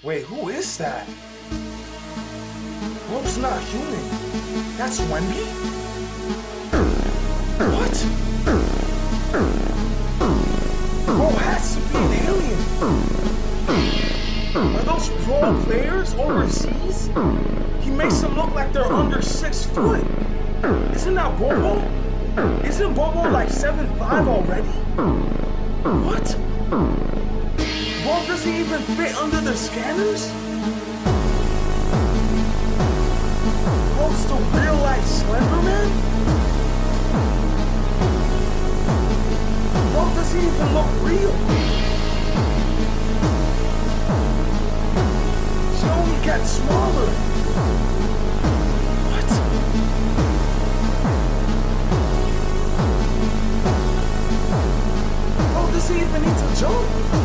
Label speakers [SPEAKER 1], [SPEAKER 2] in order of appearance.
[SPEAKER 1] Wait, who is that? Bro's not human. That's Wemby? What? Bro has to be an alien. Are those pro players overseas? He makes them look like they're under 6 foot. Isn't that Bobo? Isn't Bobo like 7'5" already? What? Bro doesn't even fit under the scanners? Bro's the real life Slenderman? Bro doesn't even look real. She only gets smaller. What? Bro doesn't even need to jump.